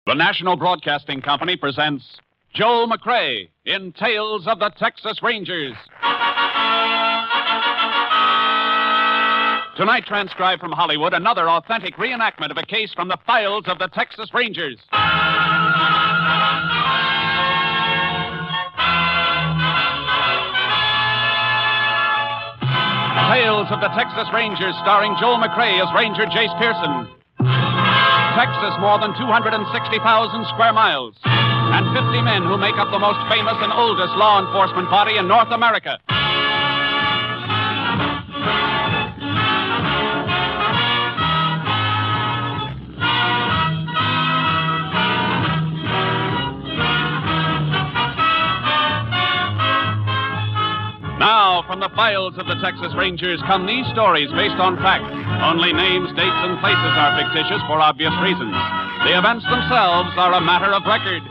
The National Broadcasting Company presents Joel McCrea in Tales of the Texas Rangers. Tonight, transcribed from Hollywood, another authentic reenactment of a case from the files of the Texas Rangers. Tales of the Texas Rangers, starring Joel McCrea as Ranger Jace Pearson. Texas, more than 260,000 square miles, and 50 men who make up the most famous and oldest law enforcement body in North America. Now, from the files of the Texas Rangers come these stories based on fact. Only names, dates, and places are fictitious for obvious reasons. The events themselves are a matter of record.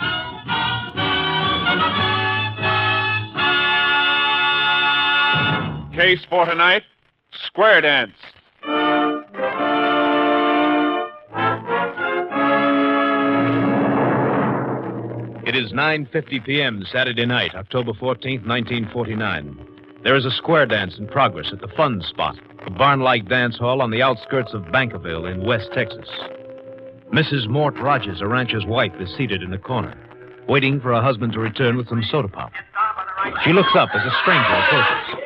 Case for tonight, square dance. It is 9:50 p.m. Saturday night, October 14th, 1949. There is a square dance in progress at the Fun Spot, a barn-like dance hall on the outskirts of Bankerville in West Texas. Mrs. Mort Rogers, a rancher's wife, is seated in a corner, waiting for her husband to return with some soda pop. She looks up as a stranger approaches.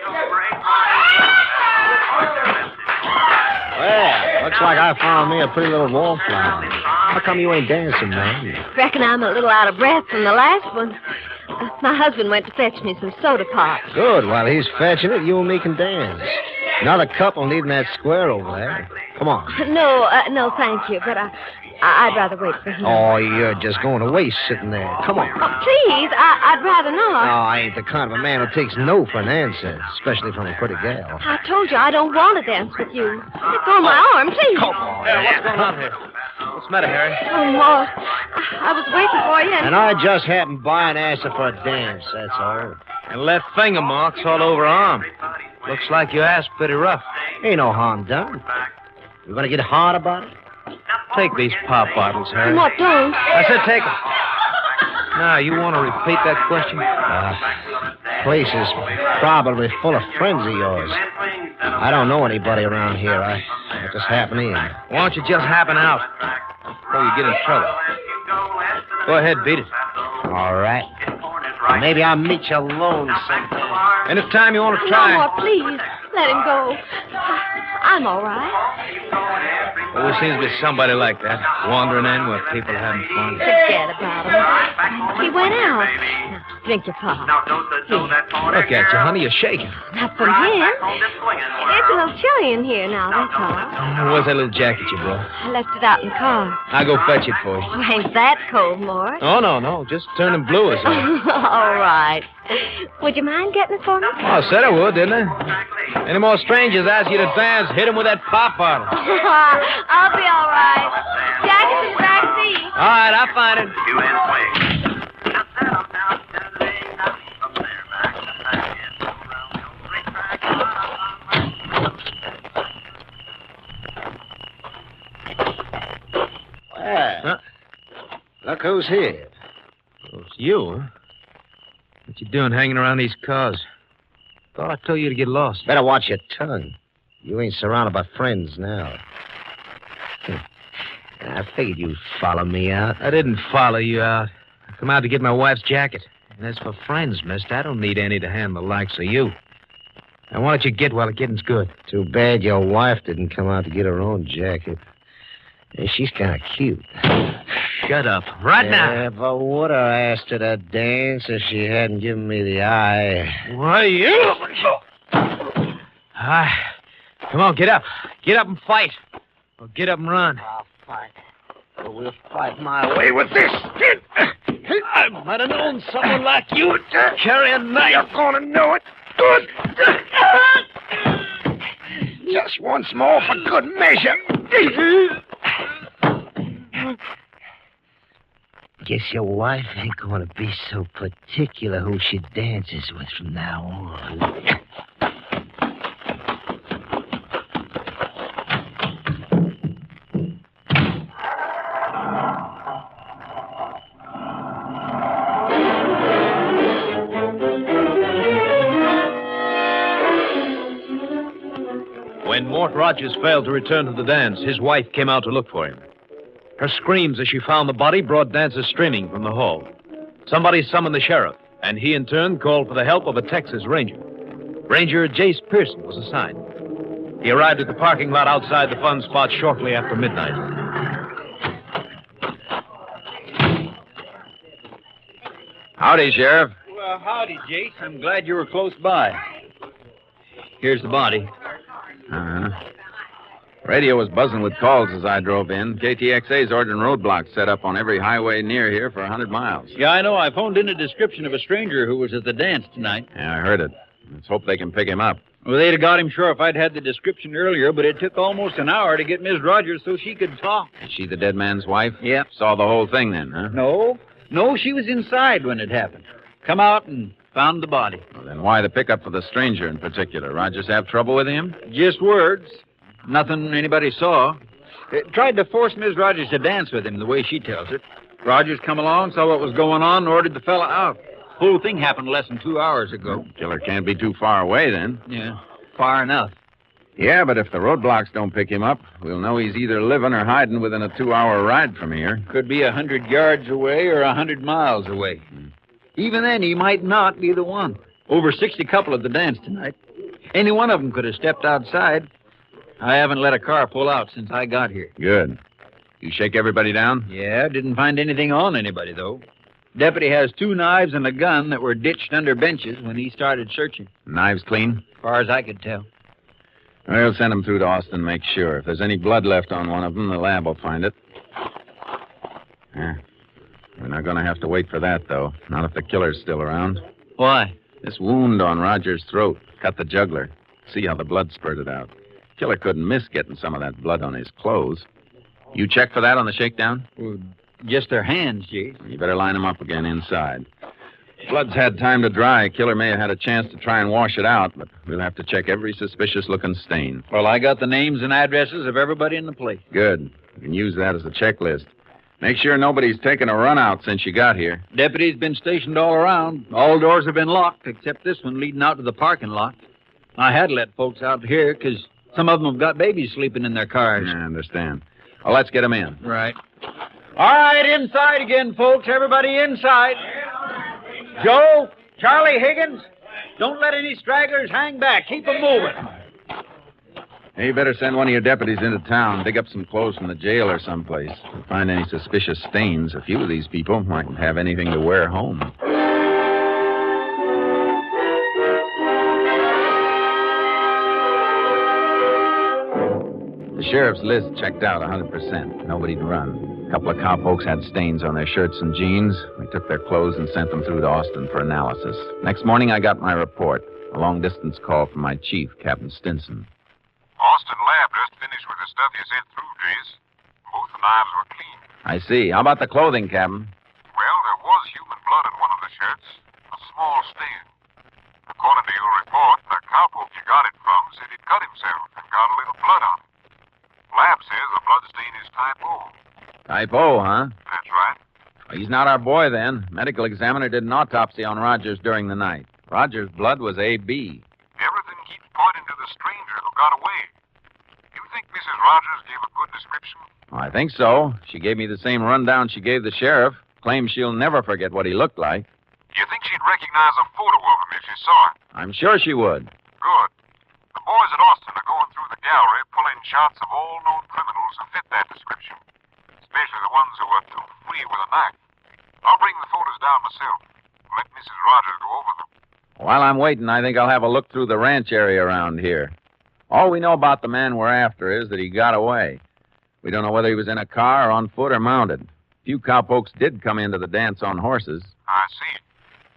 Well, looks like I found me a pretty little wallflower. How come you ain't dancing, man? Reckon I'm a little out of breath from the last one. My husband went to fetch me some soda pop. Good. While he's fetching it, you and me can dance. Another couple needing that square over there. Come on. No, thank you. But I'd rather wait for him. Oh, you're just going to waste sitting there. Come on. Oh, please, I'd rather No, not. I ain't the kind of a man who takes no for an answer, especially from a pretty gal. I told you I don't want to dance with you. Let go of my arm, please. Come on. What's going on here? What's the matter, Harry? Oh, Mort, I was waiting for you And I just happened by and asked her for a dance, that's all. And left finger marks all over her arm. Looks like your ass pretty rough. Ain't no harm done. You gonna get hard about it? Take these pop bottles, Harry. Mort, don't. I said take them. Now, you want to repeat that question? Place is probably full of friends of yours. I don't know anybody around here. I just happened in. Why don't you just happen out before you get in trouble? Go ahead, beat it. All right. Maybe I'll meet you alone sometime. Anytime you want to No, try. Mort, please. Let him go. I'm all right. Always seems to be somebody like that, wandering in where people are having fun. Forget about him. He went out. Now, drink your pop. Here. Look at you, honey, you're shaking. Not from him. It's a little chilly in here now, that's all. Where's that little jacket you brought? I left it out in the car. I'll go fetch it for you. Oh, ain't that cold, Mort? Oh, no, just turning blue or something. All right. Would you mind getting it for me? Oh, I said I would, didn't I? Any more strangers ask you to dance, hit them with that pop bottle. I'll be all right. Jacket's in the back seat. All right, I'll find it. Well, Huh? look who's here. Oh, it's you, huh? What you doing hanging around these cars? Thought I told you to get lost. Better watch your tongue. You ain't surrounded by friends now. I figured you'd follow me out. I didn't follow you out. I come out to get my wife's jacket. And as for friends, mister, I don't need any to hand the likes of you. Now, why don't you get while the getting's good? Too bad your wife didn't come out to get her own jacket. Yeah, she's kind of cute. Shut up. Right now. Yeah, but would have asked her to dance if she hadn't given me the eye. Why, you? Come on, get up. Get up and fight. Or get up and run. I'll fight. But we'll fight my way with this. I might have known someone like you would carry a knife. You're gonna know it. Good. Just once more for good measure. Guess your wife ain't gonna be so particular who she dances with from now on. thought Rogers failed to return to the dance, his wife came out to look for him. Her screams as she found the body brought dancers streaming from the hall. Somebody summoned the sheriff, and he in turn called for the help of a Texas ranger. Ranger Jace Pearson was assigned. He arrived at the parking lot outside the fun spot shortly after midnight. Howdy, Sheriff. Well, howdy, Jace. I'm glad you were close by. Here's the body. Uh-huh. Radio was buzzing with calls as I drove in. KTXA's ordering roadblocks set up on every highway near here for 100 miles. Yeah, I know. I phoned in a description of a stranger who was at the dance tonight. Yeah, I heard it. Let's hope they can pick him up. Well, they'd have got him sure if I'd had the description earlier, but it took almost an hour to get Miss Rogers so she could talk. Is she the dead man's wife? Yep. Saw the whole thing then, huh? No, she was inside when it happened. Come out and found the body. Well, then why the pickup for the stranger in particular? Rogers have trouble with him? Just words. Nothing anybody saw. Tried to force Miss Rogers to dance with him, the way she tells it. Rogers come along, saw what was going on, and ordered the fella out. Whole thing happened less than 2 hours ago. Killer can't be too far away then. Yeah, far enough. Yeah, but if the roadblocks don't pick him up, we'll know he's either living or hiding within a 2-hour ride from here. Could be 100 yards away or 100 miles away. Even then, he might not be the one. Over 60 couple at the dance tonight. Any one of them could have stepped outside. I haven't let a car pull out since I got here. Good. You shake everybody down? Yeah, didn't find anything on anybody, though. Deputy has 2 knives and a gun that were ditched under benches when he started searching. Knives clean? As far as I could tell. We'll send them through to Austin and make sure. If there's any blood left on one of them, the lab will find it. Yeah. We're not going to have to wait for that, though. Not if the killer's still around. Why? This wound on Rogers' throat cut the jugular. See how the blood spurted out. Killer couldn't miss getting some of that blood on his clothes. You check for that on the shakedown? Well, just their hands, Jace. You better line them up again inside. Blood's had time to dry. Killer may have had a chance to try and wash it out, but we'll have to check every suspicious-looking stain. Well, I got the names and addresses of everybody in the place. Good. You can use that as a checklist. Make sure nobody's taken a run out since you got here. Deputies been stationed all around. All doors have been locked, except this one leading out to the parking lot. I had to let folks out here because some of them have got babies sleeping in their cars. I understand. Well, let's get them in. Right. All right, inside again, folks. Everybody inside. Joe, Charlie, Higgins, don't let any stragglers hang back. Keep them moving. Hey, you better send one of your deputies into town, dig up some clothes from the jail or someplace. If you find any suspicious stains, a few of these people mightn't have anything to wear home. The sheriff's list checked out 100%. Nobody to run. A couple of cowpokes had stains on their shirts and jeans. We took their clothes and sent them through to Austin for analysis. Next morning, I got my report. A long-distance call from my chief, Captain Stinson. Austin Lab just finished with the stuff you sent through, Jace. Both the knives were clean. I see. How about the clothing, Captain? Well, there was human blood in one of the shirts. A small stain. According to your report, the cowpoke you got it from said he'd cut himself and got a little blood on it. Lab says the blood stain is type O. Type O, huh? That's right. Well, he's not our boy, then. Medical examiner did an autopsy on Rogers during the night. Rogers' blood was AB. Everything keeps pointing to the stranger who got away. You think Mrs. Rogers gave a good description? I think so. She gave me the same rundown she gave the sheriff. Claims she'll never forget what he looked like. You think she'd recognize a photo of him if she saw it? I'm sure she would. Good. The boys at Austin are going through the gallery, pulling shots of all known criminals who fit that description, especially the ones who are too free with a knife. I'll bring the photos down myself. Let Mrs. Rogers go over them. While I'm waiting, I think I'll have a look through the ranch area around here. All we know about the man we're after is that he got away. We don't know whether he was in a car or on foot or mounted. A few cowpokes did come into the dance on horses. I see.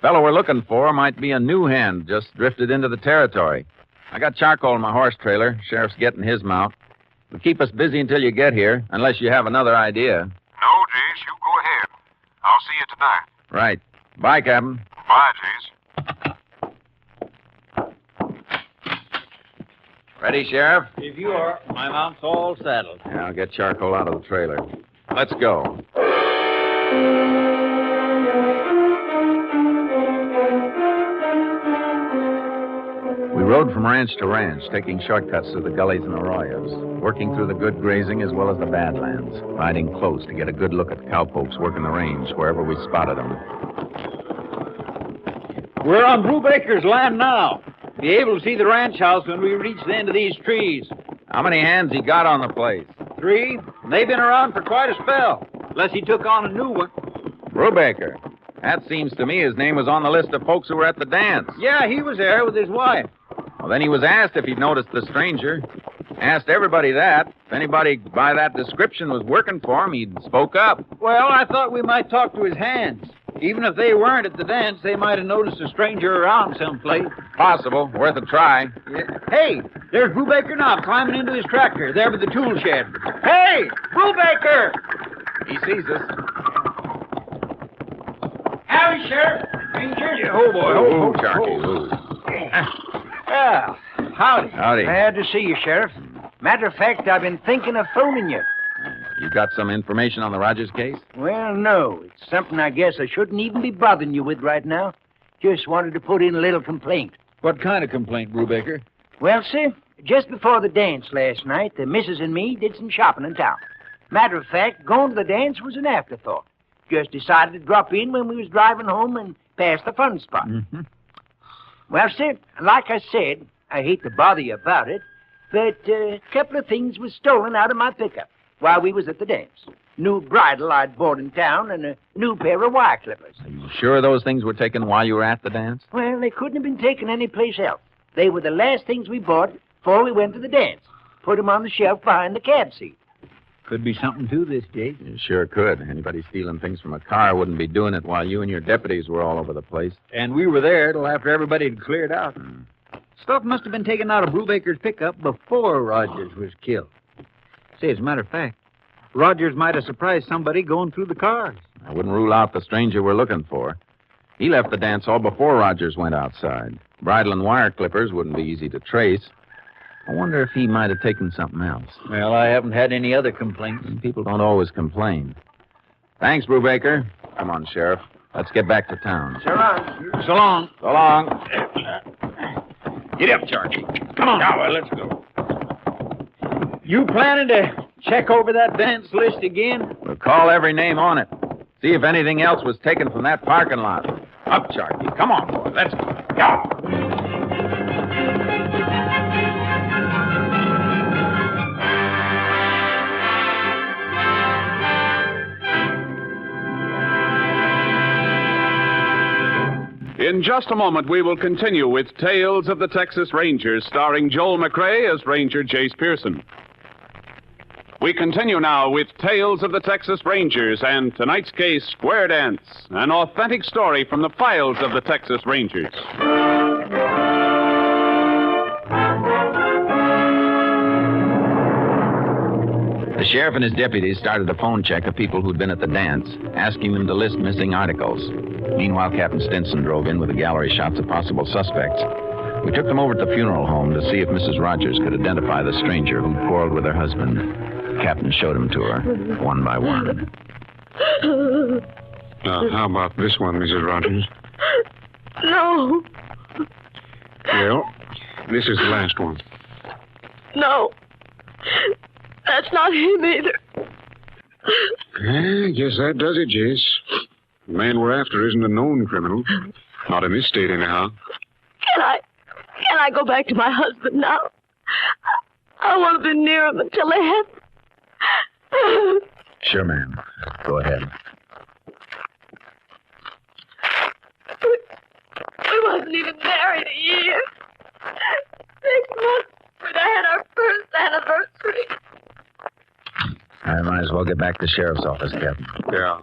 Fellow we're looking for might be a new hand, just drifted into the territory. I got charcoal in my horse trailer. Sheriff's getting his mount. It'll keep us busy until you get here, unless you have another idea. No, Jace, you go ahead. I'll see you tonight. Right. Bye, Captain. Bye, Jace. Ready, Sheriff? If you are, my mount's all saddled. Yeah, I'll get charcoal out of the trailer. Let's go. We rode from ranch to ranch, taking shortcuts through the gullies and arroyos, working through the good grazing as well as the badlands, riding close to get a good look at the cowpokes working the range wherever we spotted them. We're on Brubaker's land now. Be able to see the ranch house when we reach the end of these trees. How many hands he got on the place? 3. They've been around for quite a spell, unless he took on a new one. Brubaker. That seems to me his name was on the list of folks who were at the dance. Yeah, he was there with his wife. Well, then he was asked if he'd noticed the stranger. Asked everybody that. If anybody by that description was working for him, he'd spoke up. Well, I thought we might talk to his hands. Even if they weren't at the dance, they might have noticed a stranger around someplace. Possible. Worth a try. Yeah. Hey, there's Brubaker now, climbing into his tractor, there by the tool shed. Hey, Brubaker! He sees us. Howdy, Sheriff. Ranger. Oh, boy. Oh, Sharky. Ooh. Well, howdy. Howdy. Glad to see you, Sheriff. Matter of fact, I've been thinking of phoning you. You got some information on the Rogers case? Well, no. It's something I guess I shouldn't even be bothering you with right now. Just wanted to put in a little complaint. What kind of complaint, Brubaker? Well, sir, just before the dance last night, the missus and me did some shopping in town. Matter of fact, going to the dance was an afterthought. Just decided to drop in when we was driving home and pass the fun spot. Mm-hmm. Well, sir, like I said, I hate to bother you about it, but a couple of things was stolen out of my pickup while we was at the dance. New bridle I'd bought in town and a new pair of wire clippers. Are you sure those things were taken while you were at the dance? Well, they couldn't have been taken anyplace else. They were the last things we bought before we went to the dance. Put them on the shelf behind the cab seat. Could be something to this, Jake. You sure could. Anybody stealing things from a car wouldn't be doing it while you and your deputies were all over the place. And we were there till after everybody had cleared out. Stuff must have been taken out of Brubaker's pickup before Rogers was killed. Say, as a matter of fact, Rogers might have surprised somebody going through the cars. I wouldn't rule out the stranger we're looking for. He left the dance hall before Rogers went outside. Bridle and wire clippers wouldn't be easy to trace. I wonder if he might have taken something else. Well, I haven't had any other complaints. People don't always complain. Thanks, Brubaker. Come on, Sheriff. Let's get back to town. So long. So long. So long. Get up, Charlie. Come on. Now, let's go. You planning to check over that dance list again? We'll call every name on it. See if anything else was taken from that parking lot. Up, Sharky. Come on, boy. Let's go. Yeah. In just a moment, we will continue with Tales of the Texas Rangers, starring Joel McRae as Ranger Jace Pearson. We continue now with Tales of the Texas Rangers and tonight's case, Square Dance, an authentic story from the files of the Texas Rangers. The sheriff and his deputies started a phone check of people who'd been at the dance, asking them to list missing articles. Meanwhile, Captain Stinson drove in with the gallery shots of possible suspects. We took them over to the funeral home to see if Mrs. Rogers could identify the stranger who quarreled with her husband. The captain showed him to her, one by one. How about this one, Mrs. Rogers? No, Well, this is the last one. no. That's not him either. I guess that does it, Jace. The man we're after isn't a known criminal. Not in this state, anyhow. Can I go back to my husband now? I want to be near him until they have... Sure, ma'am. Go ahead. We wasn't even married a year. 6 months, we'd had our first anniversary. I might as well get back to the sheriff's office, Captain. Yeah.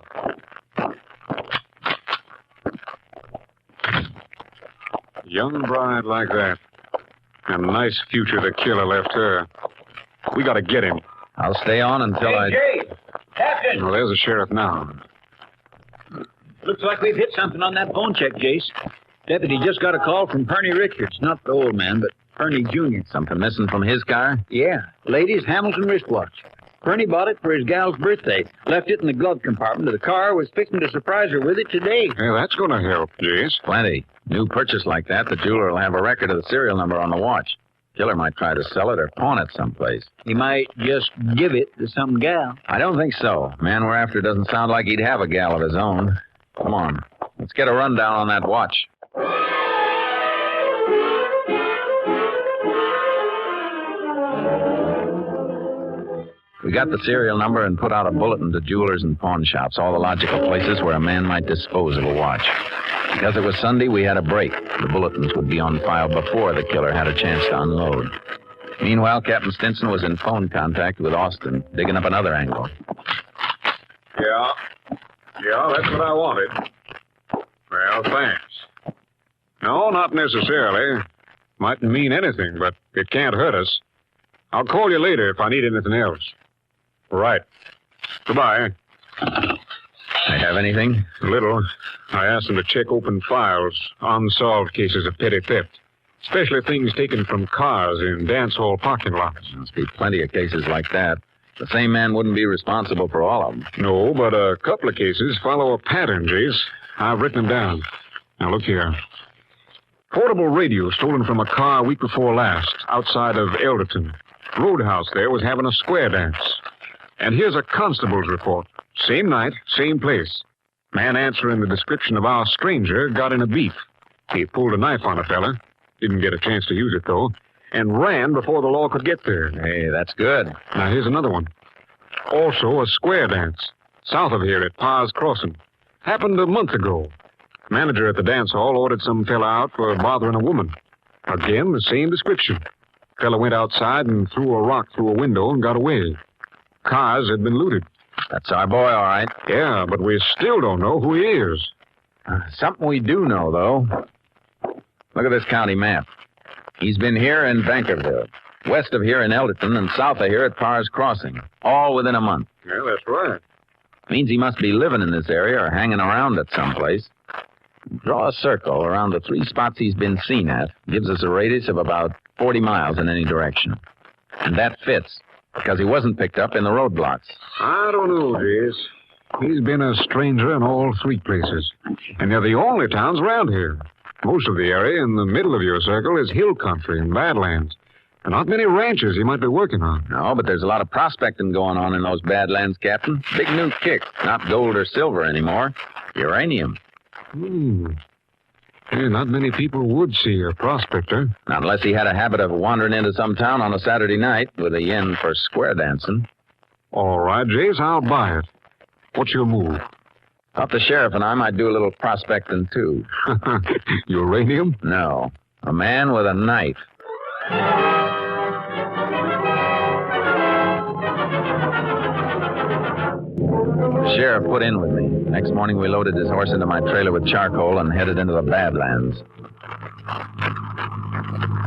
Young bride like that. And a nice future the killer left her. We gotta get him. I'll stay on until Jay, Captain. Well, there's the sheriff now. Looks like we've hit something on that phone check, Jace. Deputy just got a call from Perney Richards. Not the old man, but Perney Jr. Something missing from his car? Yeah, lady's Hamilton wristwatch. Perney bought it for his gal's birthday. Left it in the glove compartment of the car. Was fixing to surprise her with it today. Yeah, that's gonna help, Jace. Plenty. New purchase like that, the jeweler will have a record of the serial number on the watch. Killer might try to sell it or pawn it someplace. He might just give it to some gal. I don't think so. Man we're after doesn't sound like he'd have a gal of his own. Come on, let's get a rundown on that watch. We got the serial number and put out a bulletin to jewelers and pawn shops, all the logical places where a man might dispose of a watch. Because it was Sunday, we had a break. The bulletins would be on file before the killer had a chance to unload. Meanwhile, Captain Stinson was in phone contact with Austin, digging up another angle. Yeah, that's what I wanted. Well, thanks. No, not necessarily. Mightn't mean anything, but it can't hurt us. I'll call you later if I need anything else. Right. Goodbye. I have anything? A little. I asked them to check open files, unsolved cases of petty theft, especially things taken from cars in dance hall parking lots. Must be plenty of cases like that. The same man wouldn't be responsible for all of them. No, but a couple of cases follow a pattern, Jace. I've written them down. Now, look here. Portable radio stolen from a car a week before last, outside of Elderton. Roadhouse there was having a square dance. And here's a constable's report. Same night, same place. Man answering the description of our stranger got in a beef. He pulled a knife on a fella. Didn't get a chance to use it, though. And ran before the law could get there. Hey, that's good. Now, here's another one. Also a square dance. South of here at Pa's Crossing. Happened a month ago. Manager at the dance hall ordered some fella out for bothering a woman. Again, the same description. Fella went outside and threw a rock through a window and got away. Cars had been looted. That's our boy, all right. Yeah, but we still don't know who he is. Something we do know, though. Look at this county map. He's been here in Bankerville, west of here in Elderton, and south of here at Parr's Crossing, all within a month. Yeah, that's right. Means he must be living in this area or hanging around at someplace. Draw a circle around the 3 spots he's been seen at. Gives us a radius of about 40 miles in any direction. And that fits, because he wasn't picked up in the roadblocks. I don't know, Jace. He's been a stranger in all 3 places. And they're the only towns around here. Most of the area in the middle of your circle is hill country and badlands. And not many ranches he might be working on. No, but there's a lot of prospecting going on in those badlands, Captain. Big new kick. Not gold or silver anymore. Uranium. Hey, not many people would see a prospector. Not unless he had a habit of wandering into some town on a Saturday night with a yen for square dancing. All right, Jace, I'll buy it. What's your move? Thought the sheriff and I might do a little prospecting, too. Uranium? No. A man with a knife. The sheriff put in with me. Next morning, we loaded his horse into my trailer with charcoal and headed into the Badlands.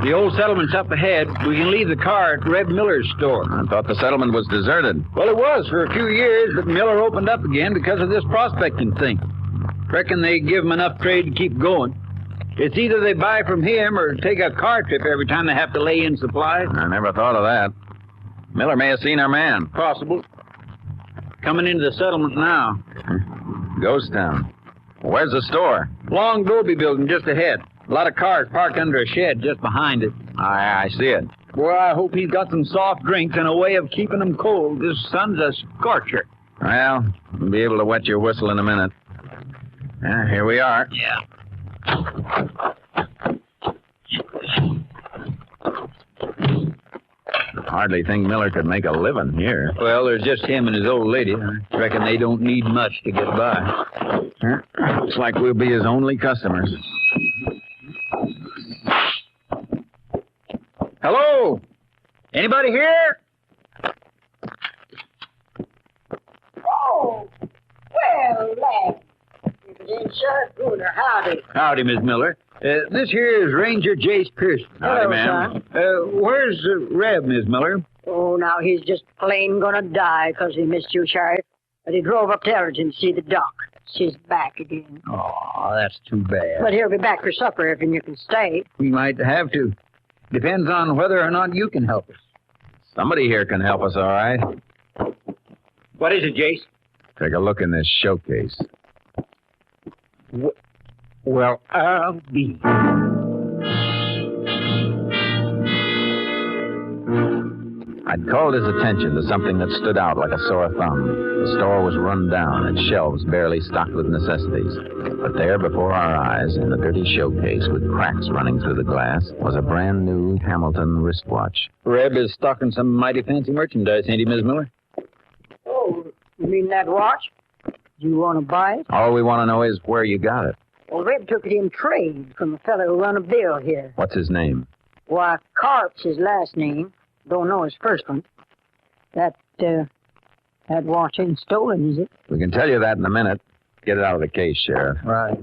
The old settlement's up ahead. We can leave the car at Reb Miller's store. I thought the settlement was deserted. Well, it was for a few years, but Miller opened up again because of this prospecting thing. Reckon they give him enough trade to keep going. It's either they buy from him or take a car trip every time they have to lay in supplies. I never thought of that. Miller may have seen our man. Possible. Coming into the settlement now. Ghost town. Where's the store? Long Dobie building just ahead. A lot of cars parked under a shed just behind it. I see it. Boy, I hope he's got some soft drinks and a way of keeping them cold. This sun's a scorcher. Well, we'll be able to wet your whistle in a minute. Yeah, here we are. Yeah. Hardly think Miller could make a living here. Well, there's just him and his old lady. I reckon they don't need much to get by. Looks like we'll be his only customers. Hello? Anybody here? Oh, well, lad. Sheriff Bruner, howdy. Howdy, Miss Miller. This here is Ranger Jace Pearson. Howdy, Hello, ma'am. Where's Reb, Miss Miller? Oh, now he's just plain gonna die 'cause he missed you, Sheriff. But he drove up to Ellerton to see the doc. She's back again. Oh, that's too bad. But he'll be back for supper if you can stay. We might have to. Depends on whether or not you can help us. Somebody here can help us, all right? What is it, Jace? Take a look in this showcase. Well, I'll be. I'd called his attention to something that stood out like a sore thumb. The store was run down, its shelves barely stocked with necessities. But there, before our eyes, in a dirty showcase with cracks running through the glass, was a brand new Hamilton wristwatch. Reb is stocking some mighty fancy merchandise, ain't he, Miss Miller? Oh, you mean that watch? Do you want to buy it? All we want to know is where you got it. Well, Reb took it in trade from a fellow who run a bill here. What's his name? Why, Carp's his last name. Don't know his first one. That watch ain't stolen, is it? We can tell you that in a minute. Get it out of the case, Sheriff. Right.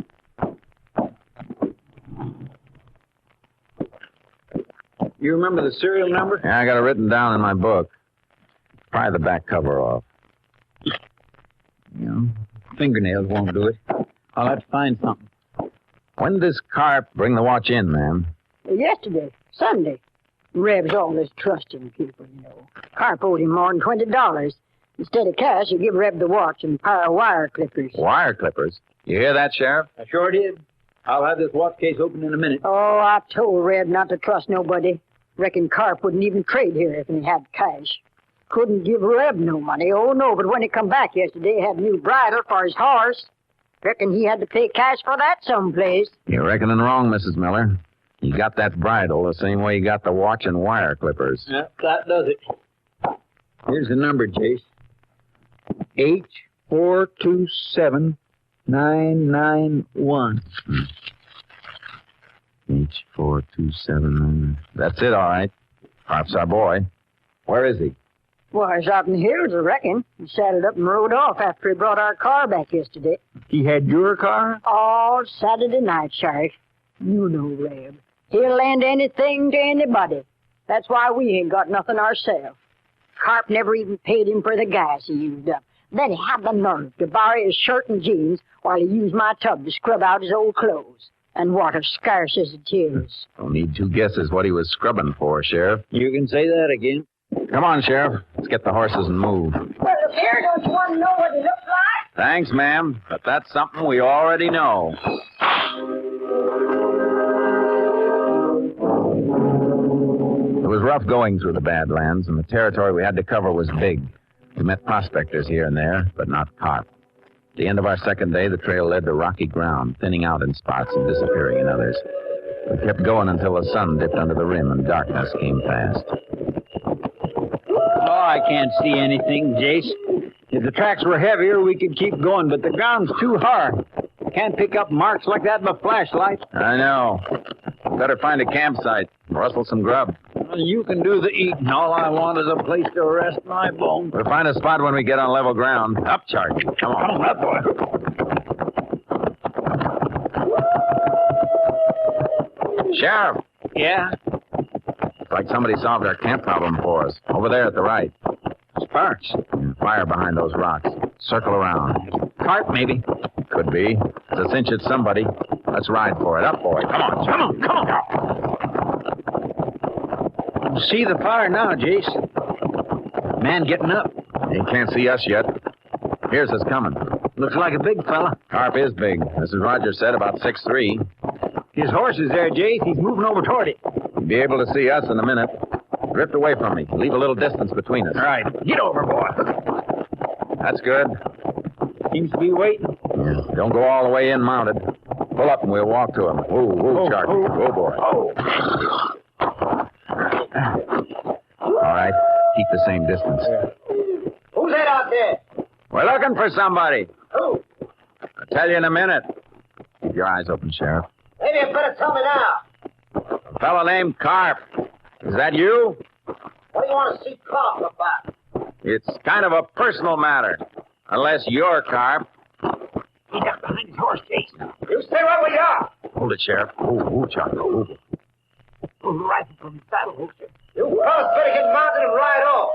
You remember the serial number? Yeah, I got it written down in my book. Pry the back cover off. Fingernails won't do it. I'll have to find something. When did this Carp bring the watch in, ma'am? Yesterday, Sunday. Reb's always trusting people, you know. Carp owed him more than $20. Instead of cash, he give Reb the watch and a pair of wire clippers. Wire clippers? You hear that, Sheriff? I sure did. I'll have this watch case open in a minute. Oh, I told Reb not to trust nobody. Reckon Carp wouldn't even trade here if he had cash. Couldn't give Reb no money. Oh, no, but when he come back yesterday, he had a new bridle for his horse. Reckon he had to pay cash for that someplace. You're reckoning wrong, Mrs. Miller. You got that bridle the same way you got the watch and wire clippers. Yep, that does it. Here's the number, Jace. H427991. H4279. That's it, all right. Carp's our boy. Where is he? Well, he's out in the hills, I reckon. He saddled up and rode off after he brought our car back yesterday. He had your car? All Saturday night, Sheriff. You know Reb. He'll lend anything to anybody. That's why we ain't got nothing ourselves. Carp never even paid him for the gas he used up. Then he had the nerve to borrow his shirt and jeans while he used my tub to scrub out his old clothes. And water scarce as it is. Don't need two guesses what he was scrubbing for, Sheriff. You can say that again. Come on, Sheriff. Let's get the horses and move. Well, look here, don't you want to know what he looks like? Thanks, ma'am, but that's something we already know. It was rough going through the Badlands, and the territory we had to cover was big. We met prospectors here and there, but not Carp. At the end of our second day, the trail led to rocky ground, thinning out in spots and disappearing in others. We kept going until the sun dipped under the rim and darkness came fast. Oh, I can't see anything, Jace. If the tracks were heavier, we could keep going, but the ground's too hard. Can't pick up marks like that with a flashlight. I know. Better find a campsite. Rustle some grub. Well, you can do the eating. All I want is a place to rest my bones. We'll find a spot when we get on level ground. Up, Charlie. Come on. Come on, that boy. Sheriff. Yeah? Looks like somebody solved our camp problem for us. Over there at the right. Sparks. Fire behind those rocks. Circle around. Carp, maybe. Could be. It's a cinch it's somebody. Let's ride for it. Up, boy. Come on. Come on, come on. See the fire now, Jace. Man getting up. He can't see us yet. Here's us coming. Looks like a big fella. Carp is big. Mrs. Rogers said about 6'3". His horse is there, Jace. He's moving over toward it. He'll be able to see us in a minute. Drift away from me. Leave a little distance between us. All right. Get over, boy. That's good. Seems to be waiting. Yeah. Don't go all the way in mounted. Pull up and we'll walk to him. Whoa, Charlie. Oh, boy. All right. Keep the same distance. Who's that out there? We're looking for somebody. Who? I'll tell you in a minute. Keep your eyes open, Sheriff. Maybe you better tell me now. A fellow named Carp. Is that you? What do you want to see Carp about? It's kind of a personal matter. Unless you're Carp. He got behind his horse, Jace. You stay right where you are. Hold it, Sheriff. Oh, Charlie. Oh. Pull the rifle from his saddle holster. You fellas better get mounted and ride off.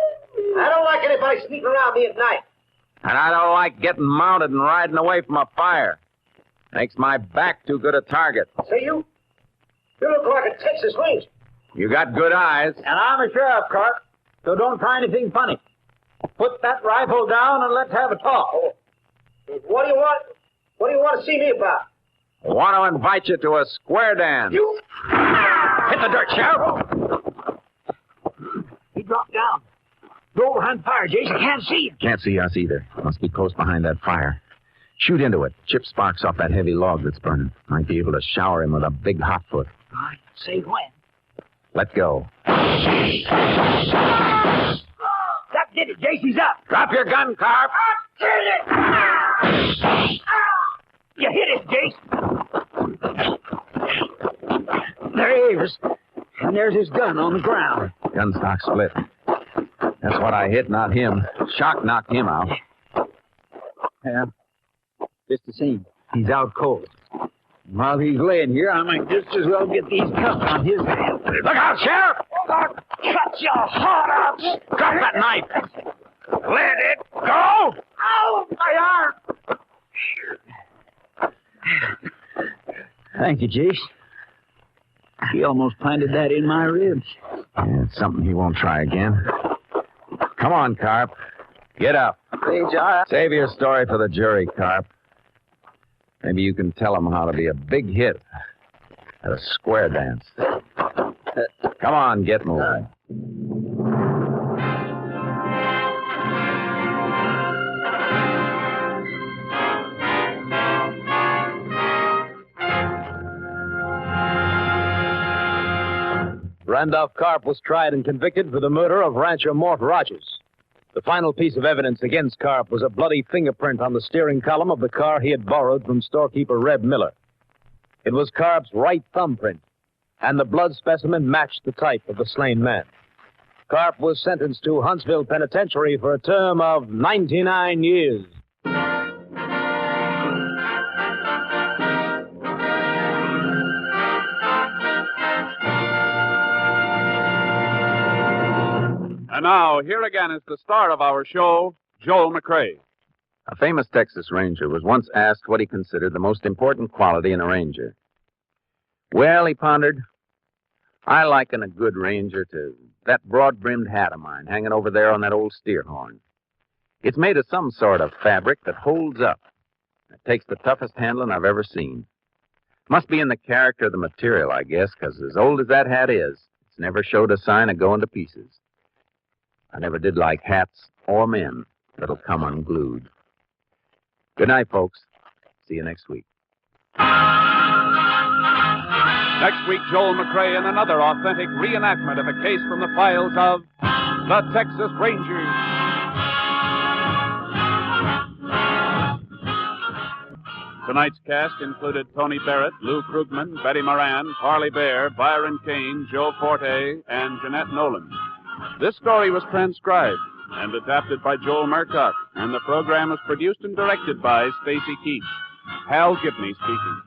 I don't like anybody sneaking around me at night. And I don't like getting mounted and riding away from a fire. Makes my back too good a target. Say, you look like a Texas Ranger. You got good eyes. And I'm a sheriff, Carp, so don't try anything funny. Put that rifle down and let's have a talk. What do you want? What do you want to see me about? Want to invite you to a square dance. You hit the dirt, Sheriff. He dropped down. Go behind fire, Jason. Can't see him. Can't see us either. Must be close behind that fire. Shoot into it. Chip sparks off that heavy log that's burning. Might be able to shower him with a big hot foot. I say when. Let go. That did it, Jason. He's up. Drop your gun, Carp. I did it. You hit it, Jason. There he is. And there's his gun on the ground. Gun stock split. That's what I hit, not him. Shock knocked him out. Yeah. Just the same. He's out cold. While he's laying here, I might just as well get these cuffs on his hands. Look out, Sheriff! I'll cut your heart out. Drop that knife. Let it go! Ow, my arm. Thank you, Jace. He almost planted that in my ribs. Yeah, it's something he won't try again. Come on, Carp. Get up. Save your story for the jury, Carp. Maybe you can tell them how to be a big hit at a square dance. Come on, get moving. Randolph Carp was tried and convicted for the murder of rancher Mort Rogers. The final piece of evidence against Carp was a bloody fingerprint on the steering column of the car he had borrowed from storekeeper Reb Miller. It was Carp's right thumbprint, and the blood specimen matched the type of the slain man. Carp was sentenced to Huntsville Penitentiary for a term of 99 years. And now, here again is the star of our show, Joel McCrea. A famous Texas Ranger was once asked what he considered the most important quality in a Ranger. Well, he pondered, I liken a good Ranger to that broad-brimmed hat of mine hanging over there on that old steer horn. It's made of some sort of fabric that holds up. It takes the toughest handling I've ever seen. Must be in the character of the material, I guess, because as old as that hat is, it's never showed a sign of going to pieces. I never did like hats or men that'll come unglued. Good night, folks. See you next week. Next week, Joel McCrea in another authentic reenactment of a case from the files of the Texas Rangers. Tonight's cast included Tony Barrett, Lou Krugman, Betty Moran, Parley Bear, Byron Kane, Joe Forte, and Jeanette Nolan. This story was transcribed and adapted by Joel Murcock, and the program was produced and directed by Stacy Keach. Hal Gibney speaking.